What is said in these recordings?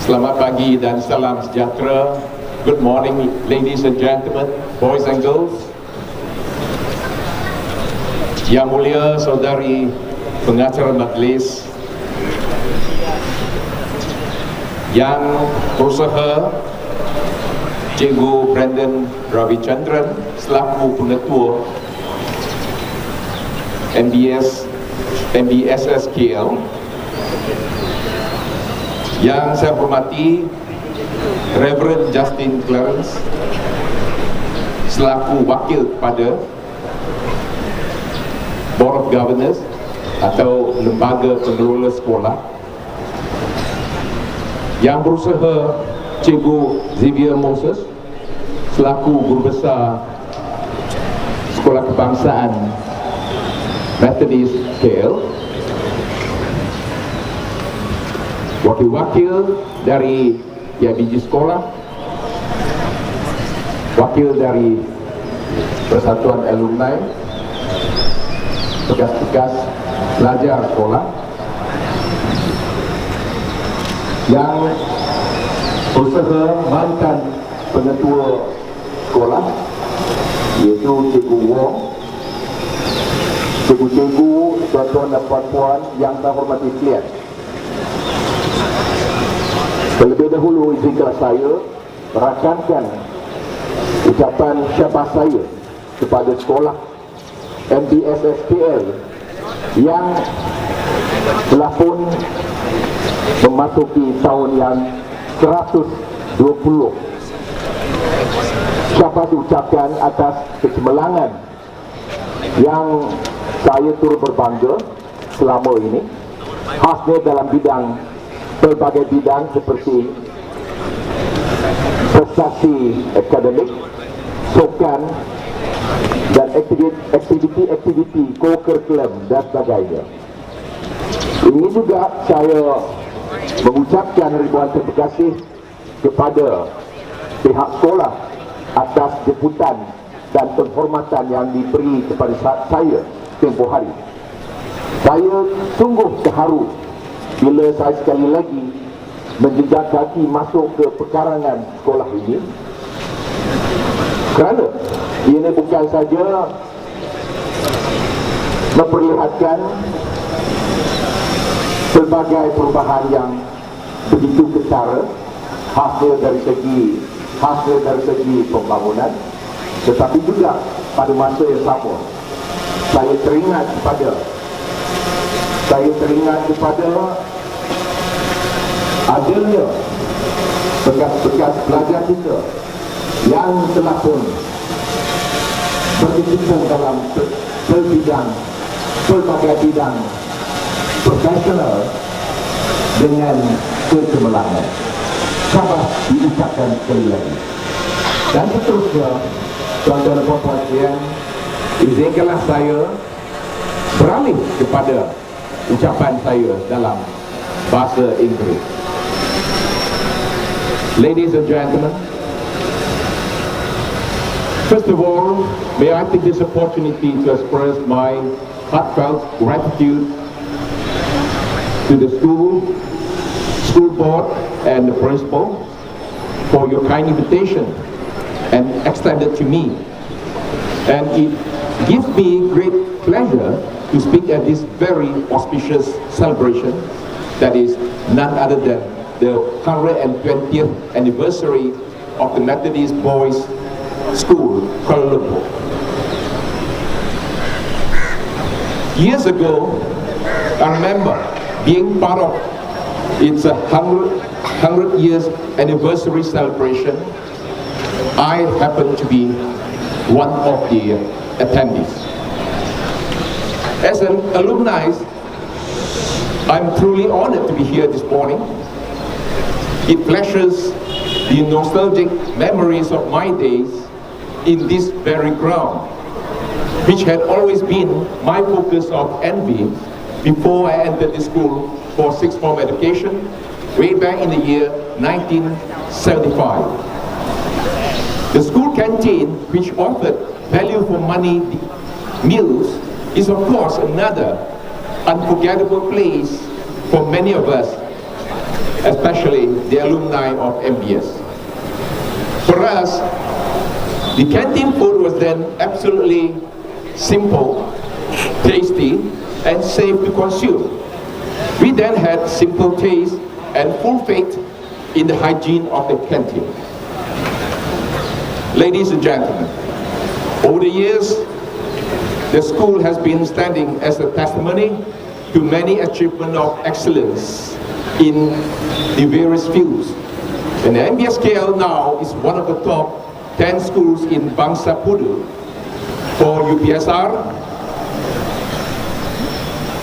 Selamat pagi dan salam sejahtera. Good morning, ladies and gentlemen, boys and girls. Yang mulia saudari pengacara majlis, yang berusaha Cikgu Brandon Ravichandran selaku pengetua MBSKL, yang saya hormati Reverend Justin Clarence selaku wakil kepada Board of Governors atau lembaga pengelola sekolah, yang berusaha Cikgu Xavier Moses selaku Guru Besar Sekolah Kebangsaan Methodist KL, wakil-wakil dari biji sekolah, wakil dari Persatuan Alumni, bekas-bekas pelajar sekolah, yang berusaha mantan pengetua sekolah, iaitu Cikgu Wong, cikgu-cikgu, tuan-tuan dan puan-puan yang saya hormati sekalian. Terlebih dahulu izinkan saya merakamkan ucapan syabas saya kepada sekolah MBSKL yang telah pun memasuki tahun yang 120. Syabas diucapkan atas kecemerlangan yang saya turut berbangga selama ini, khasnya dalam pelbagai bidang seperti prestasi akademik, sukan dan aktiviti co-curriculum dan sebagainya. Ini juga saya mengucapkan ribuan terima kasih kepada pihak sekolah atas jemputan dan penghormatan yang diberi kepada saya tempoh hari. Saya sungguh terharu bila saya sekali lagi menjejak kaki masuk ke pekarangan sekolah ini, kerana ini bukan saja memperlihatkan pelbagai perubahan yang begitu ketara hasil dari segi pembangunan, tetapi juga pada masa yang sama saya teringat kepada adanya bekas-bekas pelajar kita yang telah pun berkecimpung dalam pelbagai bidang profesional dengan kecemerlangan. Syabas diucapkan sekali lagi. Dan seterusnya, tuan-tuan dan puan-puan sekalian, izinkanlah saya beralih kepada ucapan saya dalam bahasa Inggeris. Ladies and gentlemen, first of all, may I take this opportunity to express my heartfelt gratitude to the school board and the principal for your kind invitation and extended to me. And it gives me great pleasure to speak at this very auspicious celebration that is none other than the 120th anniversary of the Methodist Boys School, Kuala Lumpur. Years ago, I remember being part of its 100 years anniversary celebration. I happened to be one of the attendees. As an alumni, I'm truly honored to be here this morning. It flashes the nostalgic memories of my days in this very ground, which had always been my focus of envy before I entered the school for sixth form education way back in the year 1975. The school canteen, which offered value for money meals, is of course another unforgettable place for many of us especially the alumni of MBS. For us, the canteen food was then absolutely simple, tasty, and safe to consume. We then had simple taste and full faith in the hygiene of the canteen. Ladies and gentlemen, over the years, the school has been standing as a testimony to many achievements of excellence in the various fields. And the MBSKL now is one of the top 10 schools in Bangsa Pudu for UPSR,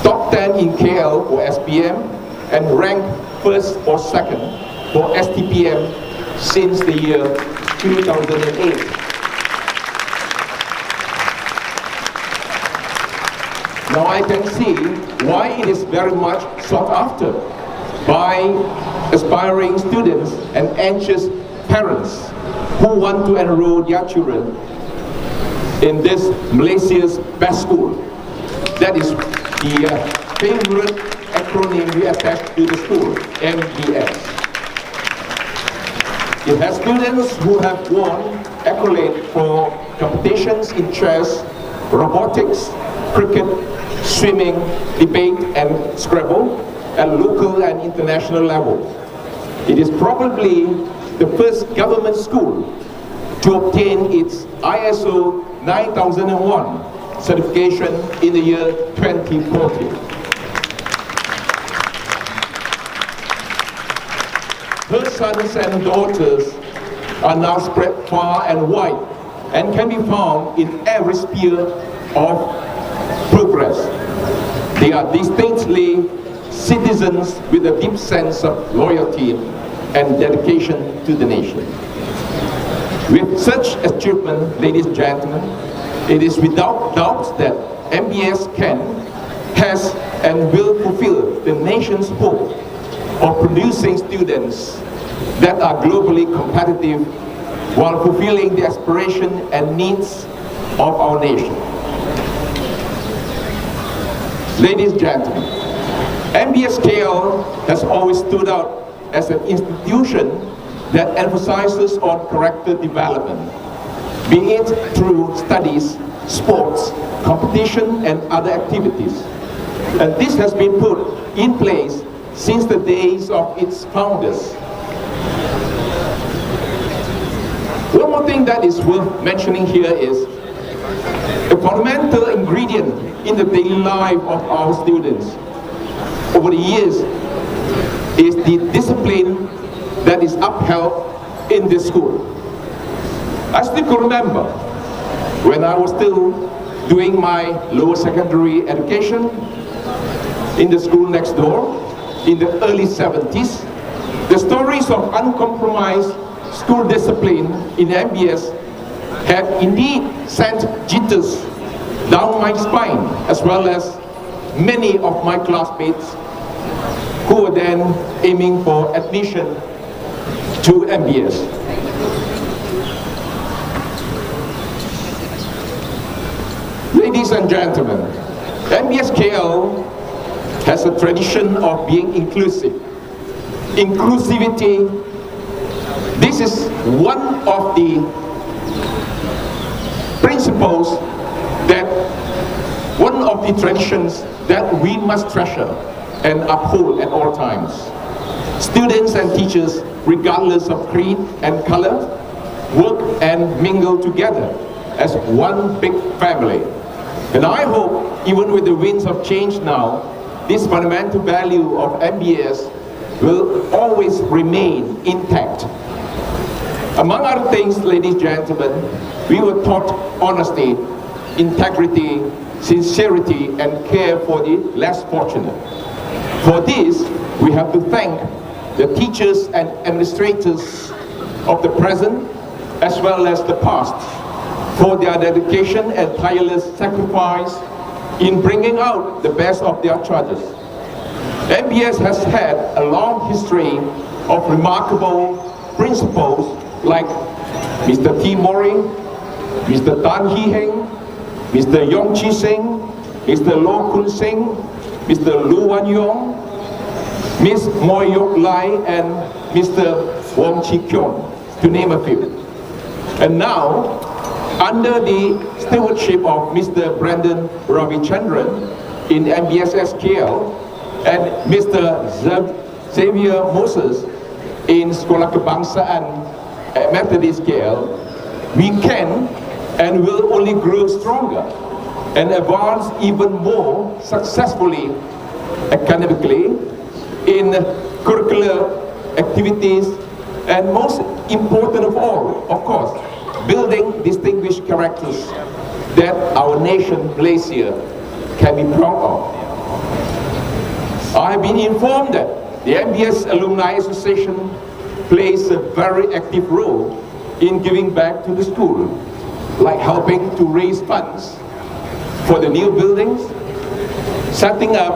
top 10 in KL for SPM, and ranked first or second for STPM since the year 2008. Now I can see why it is very much sought after by aspiring students and anxious parents who want to enroll their children in this Malaysia's best school. That is the favorite acronym we attach to the school, MBS. It has students who have won accolades for competitions in chess, robotics, cricket, swimming, debate, and Scrabble at local and international levels. It is probably the first government school to obtain its ISO 9001 certification in the year 2014. Her sons and daughters are now spread far and wide and can be found in every sphere of progress. They are distinctly citizens with a deep sense of loyalty and dedication to the nation. With such achievement, ladies and gentlemen, it is without doubt that MBS can, has, and will fulfill the nation's hope of producing students that are globally competitive while fulfilling the aspiration and needs of our nation. Ladies and gentlemen, MBSKL has always stood out as an institution that emphasizes on character development, be it through studies, sports, competition, and other activities. And this has been put in place since the days of its founders. One more thing that is worth mentioning here is a fundamental ingredient in the daily life of our students over the years is the discipline that is upheld in this school. I still can remember when I was still doing my lower secondary education in the school next door in the early 70s, the stories of uncompromised school discipline in MBS had indeed sent jitters down my spine, as well as many of my classmates who were then aiming for admission to MBS. Ladies and gentlemen, MBSKL has a tradition of being inclusive. Inclusivity, this is one of the principles that, one of the traditions that we must treasure and uphold at all times. Students and teachers, regardless of creed and color, work and mingle together as one big family. And I hope, even with the winds of change now, this fundamental value of MBS will always remain intact. Among other things, ladies and gentlemen, we were taught honesty, integrity, sincerity, and care for the less fortunate. For this, we have to thank the teachers and administrators of the present as well as the past for their dedication and tireless sacrifice in bringing out the best of their charges. MBS has had a long history of remarkable principals like Mr. T. Mori, Mr. Tan Hee Heng, Mr. Yong Chi Seng, Mr. Loh Kun Seng, Mr. Lu Wan Yong, Ms. Moy Yok Lai and Mr. Wong Chi Kyon, to name a few. And now, under the stewardship of Mr. Brandon Ravichandran in MBSKL and Mr. Xavier Moses in Sekolah Kebangsaan Methodist KL, we can and will only grow stronger and advance even more successfully academically in curricular activities, and most important of all, of course, building distinguished characters that our nation, Malaysia, can be proud of. I have been informed that the MBS Alumni Association plays a very active role in giving back to the school, like helping to raise funds for the new buildings, setting up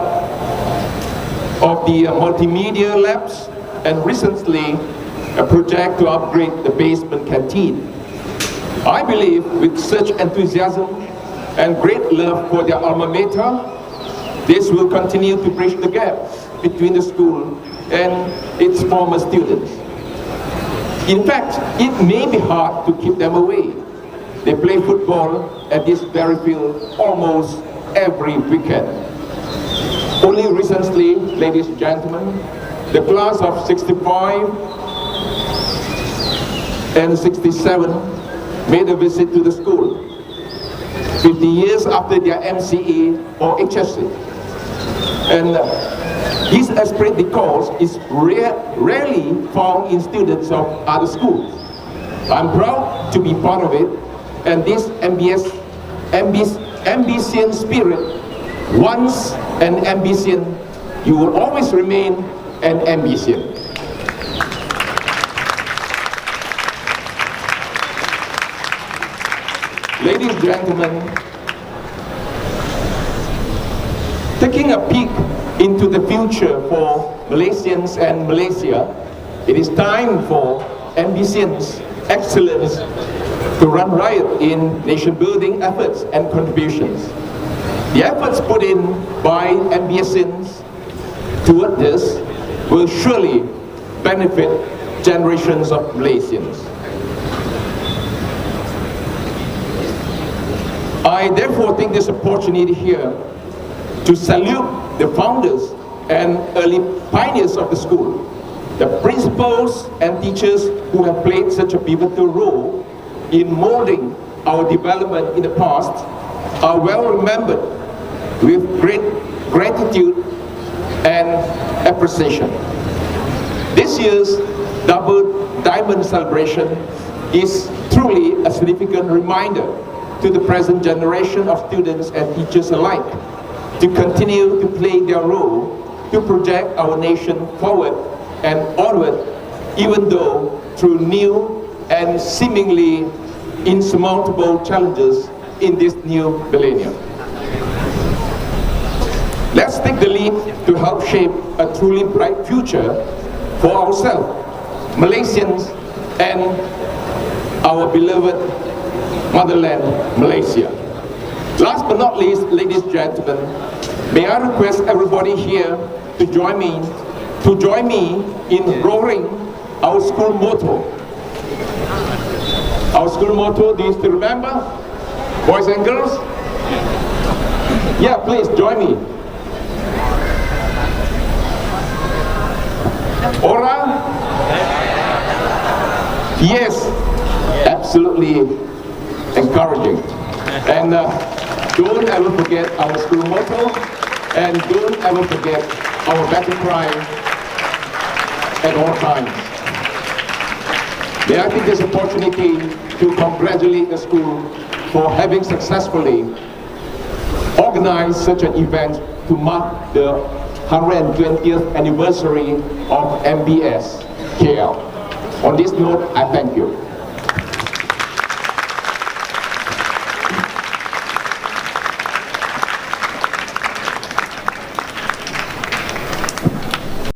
of the multimedia labs, and recently a project to upgrade the basement canteen. I believe with such enthusiasm and great love for their alma mater, this will continue to bridge the gap between the school and its former students. In fact, it may be hard to keep them away. They play football at this very field almost every weekend. Only recently, ladies and gentlemen, the class of 65 and 67 made a visit to the school 50 years after their MCE or HSC. And this esprit de corps is rarely found in students of other schools. I'm proud to be part of it, and this Ambitian spirit, once an ambition, you will always remain an ambition. Ladies and gentlemen, taking a peek into the future for Malaysians and Malaysia, it is time for ambitions, excellence to run riot in nation-building efforts and contributions. The efforts put in by ambitions toward this will surely benefit generations of Malaysians. I therefore take this opportunity here to salute the founders and early pioneers of the school. The principals and teachers who have played such a pivotal role in molding our development in the past are well remembered with great gratitude and appreciation. This year's Double Diamond celebration is truly a significant reminder to the present generation of students and teachers alike to continue to play their role to project our nation forward and onward, even though through new and seemingly insurmountable challenges in this new millennium. Let's take the lead to help shape a truly bright future for ourselves, Malaysians, and our beloved motherland, Malaysia. Last but not least, ladies and gentlemen, may I request everybody here to join me in roaring our school motto. Our school motto, do you still remember? Boys and girls? Yeah, please join me. Ora? Yes, absolutely encouraging. And don't ever forget our school motto, and don't ever forget our battle cry at all times. May I take this opportunity to congratulate the school for having successfully organized such an event to mark the 120th anniversary of MBSKL. On this note, I thank you.